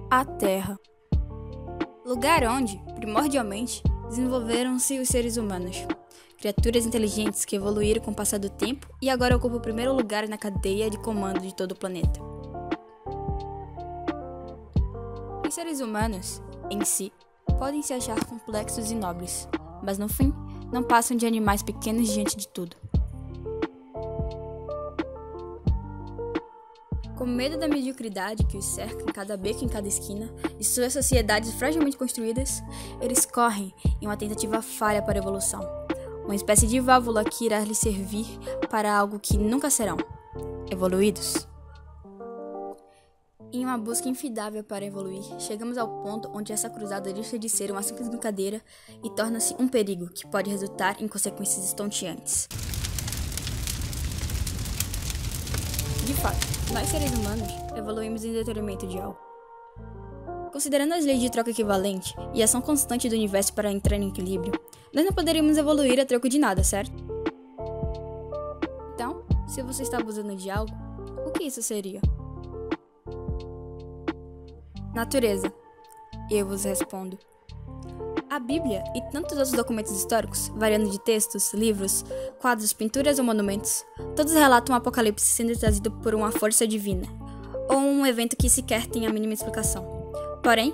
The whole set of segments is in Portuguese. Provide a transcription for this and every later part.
A Terra. Lugar onde, primordialmente, desenvolveram-se os seres humanos. Criaturas inteligentes que evoluíram com o passar do tempo e agora ocupam o primeiro lugar na cadeia de comando de todo o planeta. Os seres humanos, em si, podem se achar complexos e nobres, mas no fim, não passam de animais pequenos diante de tudo. Com medo da mediocridade que os cerca em cada beco e em cada esquina, e suas sociedades fragilmente construídas, eles correm em uma tentativa falha para a evolução, uma espécie de válvula que irá lhes servir para algo que nunca serão, evoluídos. Em uma busca infidável para evoluir, chegamos ao ponto onde essa cruzada deixa de ser uma simples brincadeira e torna-se um perigo que pode resultar em consequências estonteantes. De fato, nós seres humanos evoluímos em detrimento de algo. Considerando as leis de troca equivalente e a ação constante do universo para entrar em equilíbrio, nós não poderíamos evoluir a troco de nada, certo? Então, se você está abusando de algo, o que isso seria? Natureza. Eu vos respondo. A Bíblia e tantos outros documentos históricos, variando de textos, livros, quadros, pinturas ou monumentos, todos relatam o apocalipse sendo trazido por uma força divina, ou um evento que sequer tem a mínima explicação. Porém,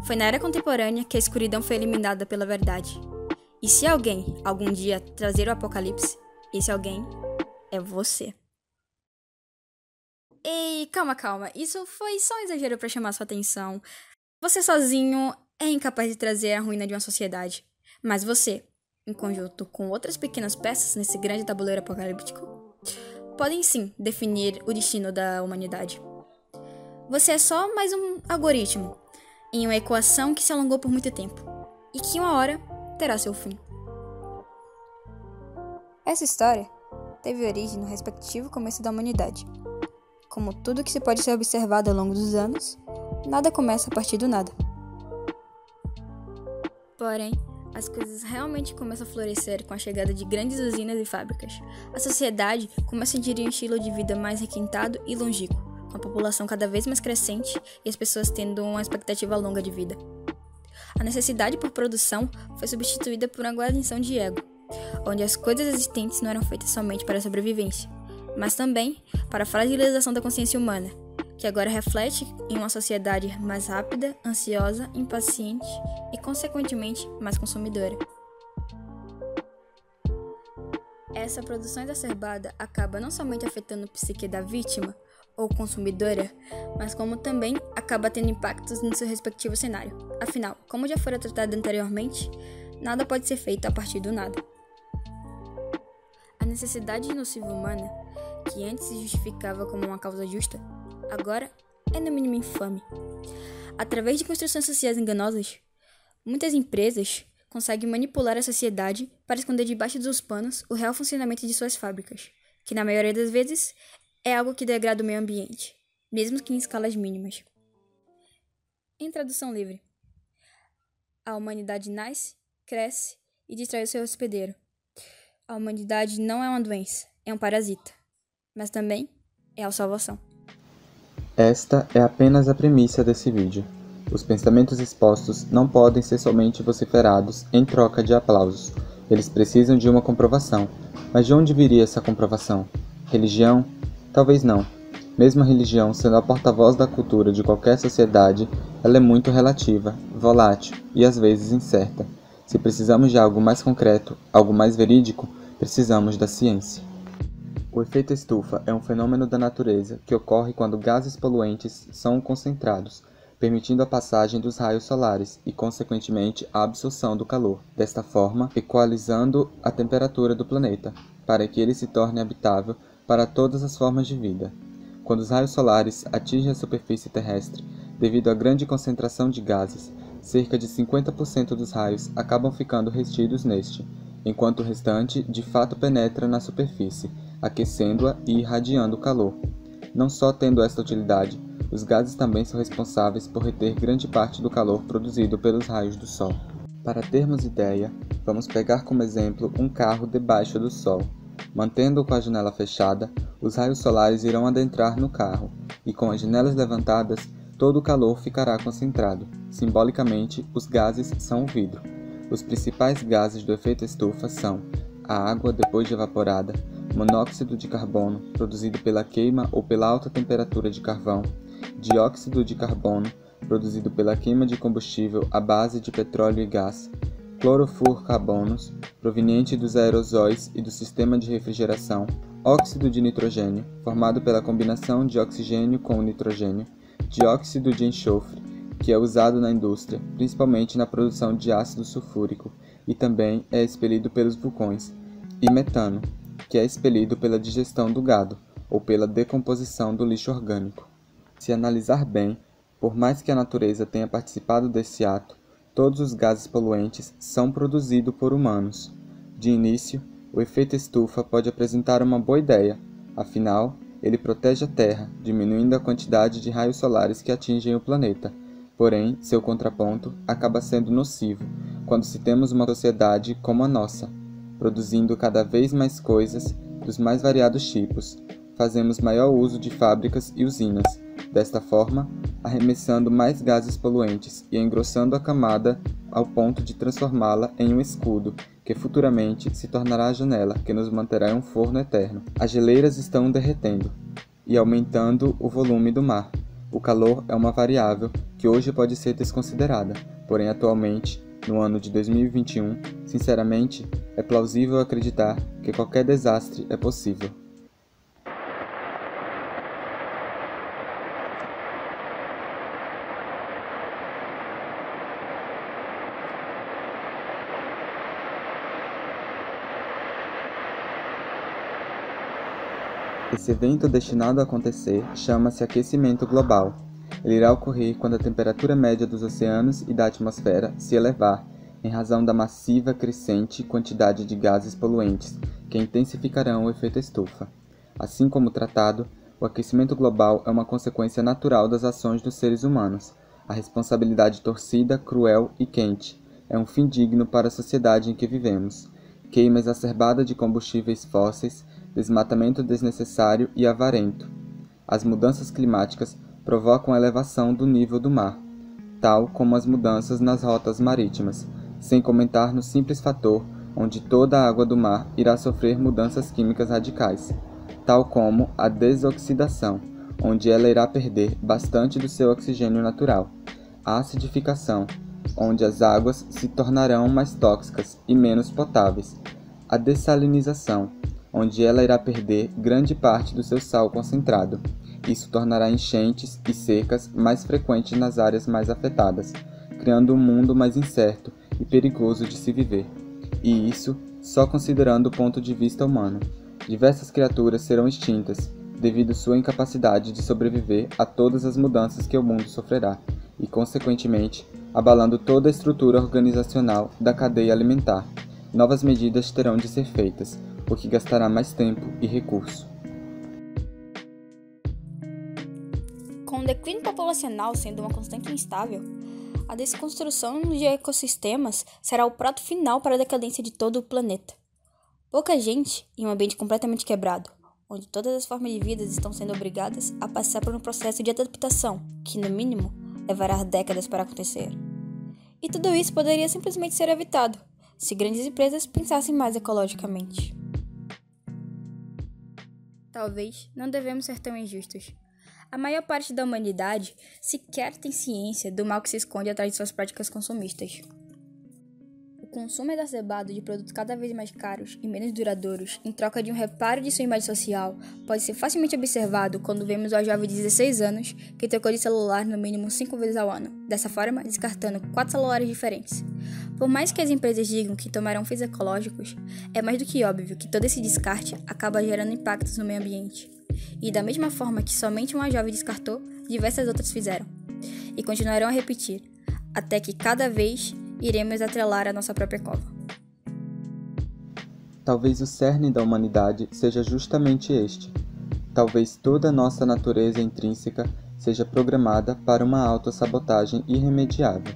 foi na era contemporânea que a escuridão foi eliminada pela verdade. E se alguém, algum dia, trazer o apocalipse, esse alguém é você. Ei, calma, isso foi só um exagero para chamar sua atenção. Você sozinho é incapaz de trazer a ruína de uma sociedade. Mas você, em conjunto com outras pequenas peças nesse grande tabuleiro apocalíptico, podem sim definir o destino da humanidade. Você é só mais um algoritmo em uma equação que se alongou por muito tempo e que uma hora terá seu fim. Essa história teve origem no respectivo começo da humanidade. Como tudo que se pode ser observado ao longo dos anos, nada começa a partir do nada. Porém, as coisas realmente começam a florescer com a chegada de grandes usinas e fábricas. A sociedade começa a aderir um estilo de vida mais requintado e longínquo, com a população cada vez mais crescente e as pessoas tendo uma expectativa longa de vida. A necessidade por produção foi substituída por uma guarnição de ego, onde as coisas existentes não eram feitas somente para a sobrevivência, mas também para a fragilização da consciência humana, que agora reflete em uma sociedade mais rápida, ansiosa, impaciente e, consequentemente, mais consumidora. Essa produção exacerbada acaba não somente afetando o psique da vítima ou consumidora, mas como também acaba tendo impactos no seu respectivo cenário. Afinal, como já fora tratado anteriormente, nada pode ser feito a partir do nada. A necessidade nociva humana, que antes se justificava como uma causa justa, agora é no mínimo infame. Através de construções sociais enganosas, muitas empresas conseguem manipular a sociedade para esconder debaixo dos panos o real funcionamento de suas fábricas, que na maioria das vezes é algo que degrada o meio ambiente, mesmo que em escalas mínimas. Em tradução livre, a humanidade nasce, cresce e destrói o seu hospedeiro. A humanidade não é uma doença, é um parasita, mas também é a salvação. Esta é apenas a premissa desse vídeo. Os pensamentos expostos não podem ser somente vociferados em troca de aplausos. Eles precisam de uma comprovação. Mas de onde viria essa comprovação? Religião? Talvez não. Mesmo a religião sendo a porta-voz da cultura de qualquer sociedade, ela é muito relativa, volátil e às vezes incerta. Se precisamos de algo mais concreto, algo mais verídico, precisamos da ciência. O efeito estufa é um fenômeno da natureza que ocorre quando gases poluentes são concentrados, permitindo a passagem dos raios solares e, consequentemente, a absorção do calor, desta forma, equalizando a temperatura do planeta, para que ele se torne habitável para todas as formas de vida. Quando os raios solares atingem a superfície terrestre, devido à grande concentração de gases, cerca de 50% dos raios acabam ficando retidos neste, enquanto o restante de fato penetra na superfície, aquecendo-a e irradiando calor. Não só tendo esta utilidade, os gases também são responsáveis por reter grande parte do calor produzido pelos raios do Sol. Para termos ideia, vamos pegar como exemplo um carro debaixo do Sol. Mantendo-o com a janela fechada, os raios solares irão adentrar no carro, e com as janelas levantadas, todo o calor ficará concentrado. Simbolicamente, os gases são o vidro. Os principais gases do efeito estufa são a água depois de evaporada, monóxido de carbono, produzido pela queima ou pela alta temperatura de carvão, dióxido de carbono, produzido pela queima de combustível à base de petróleo e gás, clorofluorcarbonos, proveniente dos aerosóis e do sistema de refrigeração, óxido de nitrogênio, formado pela combinação de oxigênio com nitrogênio, dióxido de enxofre, que é usado na indústria, principalmente na produção de ácido sulfúrico, e também é expelido pelos vulcões, e metano, que é expelido pela digestão do gado, ou pela decomposição do lixo orgânico. Se analisar bem, por mais que a natureza tenha participado desse ato, todos os gases poluentes são produzidos por humanos. De início, o efeito estufa pode apresentar uma boa ideia, afinal, ele protege a Terra, diminuindo a quantidade de raios solares que atingem o planeta. Porém, seu contraponto acaba sendo nocivo quando se temos uma sociedade como a nossa, produzindo cada vez mais coisas dos mais variados tipos. Fazemos maior uso de fábricas e usinas, desta forma, arremessando mais gases poluentes e engrossando a camada ao ponto de transformá-la em um escudo, que futuramente se tornará a janela que nos manterá em um forno eterno. As geleiras estão derretendo e aumentando o volume do mar. O calor é uma variável que hoje pode ser desconsiderada, porém atualmente, no ano de 2021, sinceramente, é plausível acreditar que qualquer desastre é possível. Esse evento destinado a acontecer chama-se aquecimento global. Ele irá ocorrer quando a temperatura média dos oceanos e da atmosfera se elevar, em razão da massiva crescente quantidade de gases poluentes, que intensificarão o efeito estufa. Assim como tratado, o aquecimento global é uma consequência natural das ações dos seres humanos. A responsabilidade torcida, cruel e quente é um fim digno para a sociedade em que vivemos. Queima exacerbada de combustíveis fósseis, desmatamento desnecessário e avarento. As mudanças climáticas provocam a elevação do nível do mar, tal como as mudanças nas rotas marítimas, sem comentar no simples fator onde toda a água do mar irá sofrer mudanças químicas radicais, tal como a desoxidação, onde ela irá perder bastante do seu oxigênio natural, a acidificação, onde as águas se tornarão mais tóxicas e menos potáveis, a dessalinização, onde ela irá perder grande parte do seu sal concentrado. Isso tornará enchentes e secas mais frequentes nas áreas mais afetadas, criando um mundo mais incerto e perigoso de se viver. E isso só considerando o ponto de vista humano. Diversas criaturas serão extintas, devido à sua incapacidade de sobreviver a todas as mudanças que o mundo sofrerá, e consequentemente, abalando toda a estrutura organizacional da cadeia alimentar. Novas medidas terão de ser feitas, o que gastará mais tempo e recurso. Com o declínio populacional sendo uma constante instável, a desconstrução de ecossistemas será o prato final para a decadência de todo o planeta. Pouca gente em um ambiente completamente quebrado, onde todas as formas de vida estão sendo obrigadas a passar por um processo de adaptação que, no mínimo, levará décadas para acontecer. E tudo isso poderia simplesmente ser evitado, se grandes empresas pensassem mais ecologicamente. Talvez não devemos ser tão injustos. A maior parte da humanidade sequer tem ciência do mal que se esconde atrás de suas práticas consumistas. O consumo exacerbado de produtos cada vez mais caros e menos duradouros, em troca de um reparo de sua imagem social, pode ser facilmente observado quando vemos uma jovem de 16 anos que trocou de celular no mínimo 5 vezes ao ano, dessa forma descartando 4 celulares diferentes. Por mais que as empresas digam que tomarão fins ecológicos, é mais do que óbvio que todo esse descarte acaba gerando impactos no meio ambiente. E da mesma forma que somente uma jovem descartou, diversas outras fizeram. E continuarão a repetir, até que cada vez iremos atrelar a nossa própria cova. Talvez o cerne da humanidade seja justamente este. Talvez toda a nossa natureza intrínseca seja programada para uma autossabotagem irremediável.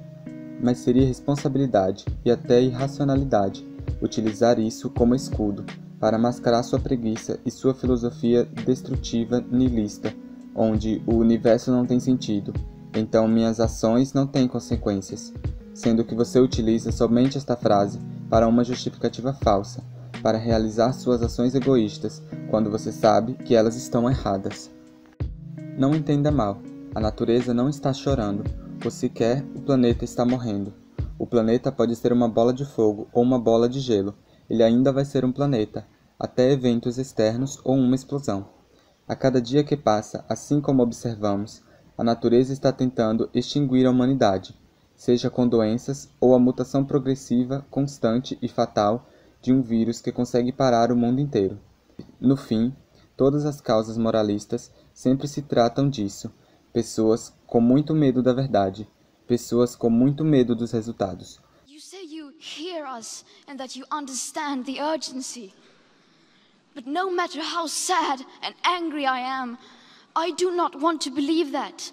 Mas seria responsabilidade e até irracionalidade utilizar isso como escudo para mascarar sua preguiça e sua filosofia destrutiva nihilista, onde o universo não tem sentido Então minhas ações não têm consequências, sendo que você utiliza somente esta frase para uma justificativa falsa, para realizar suas ações egoístas, quando você sabe que elas estão erradas. Não entenda mal, a natureza não está chorando, ou sequer o planeta está morrendo. O planeta pode ser uma bola de fogo ou uma bola de gelo, ele ainda vai ser um planeta, até eventos externos ou uma explosão. A cada dia que passa, assim como observamos, a natureza está tentando extinguir a humanidade, seja com doenças ou a mutação progressiva, constante e fatal de um vírus que consegue parar o mundo inteiro. No fim, todas as causas moralistas sempre se tratam disso, pessoas com muito medo da verdade, pessoas com muito medo dos resultados. You say you hear us and that you understand the urgency. But no matter how sad and angry I am, I do not want to believe that.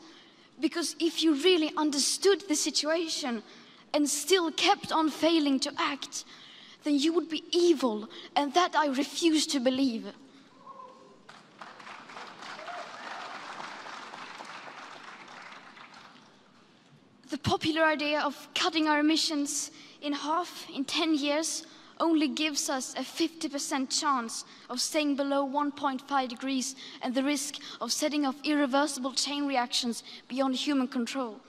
Because if you really understood the situation and still kept on failing to act, then you would be evil, and that I refuse to believe. The popular idea of cutting our emissions in half in 10 years only gives us a 50% chance of staying below 1.5 degrees and the risk of setting off irreversible chain reactions beyond human control.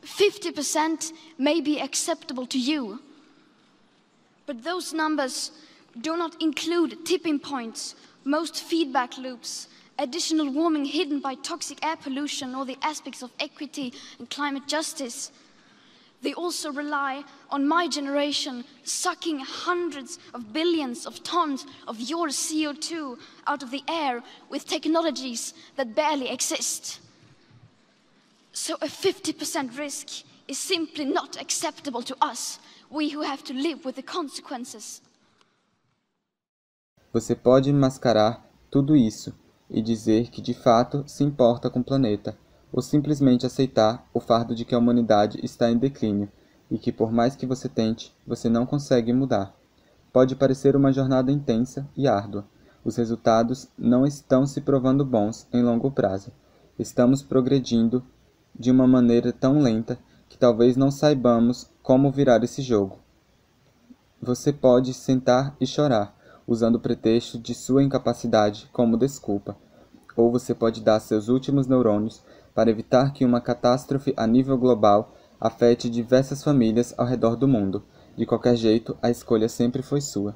50% may be acceptable to you, but those numbers do not include tipping points, most feedback loops, additional warming hidden by toxic air pollution, or the aspects of equity and climate justice. They also rely on my generation sucking hundreds of billions of tons of your CO2 out of the air with technologies that barely exist. So a 50% risk is simply not acceptable to us, we who have to live with the consequences. Você pode mascarar tudo isso e dizer que de fato se importa com o planeta, ou simplesmente aceitar o fardo de que a humanidade está em declínio e que por mais que você tente, você não consegue mudar. Pode parecer uma jornada intensa e árdua. Os resultados não estão se provando bons em longo prazo. Estamos progredindo de uma maneira tão lenta que talvez não saibamos como virar esse jogo. Você pode sentar e chorar, usando o pretexto de sua incapacidade como desculpa, ou você pode dar seus últimos neurônios para evitar que uma catástrofe a nível global afete diversas famílias ao redor do mundo. De qualquer jeito, a escolha sempre foi sua.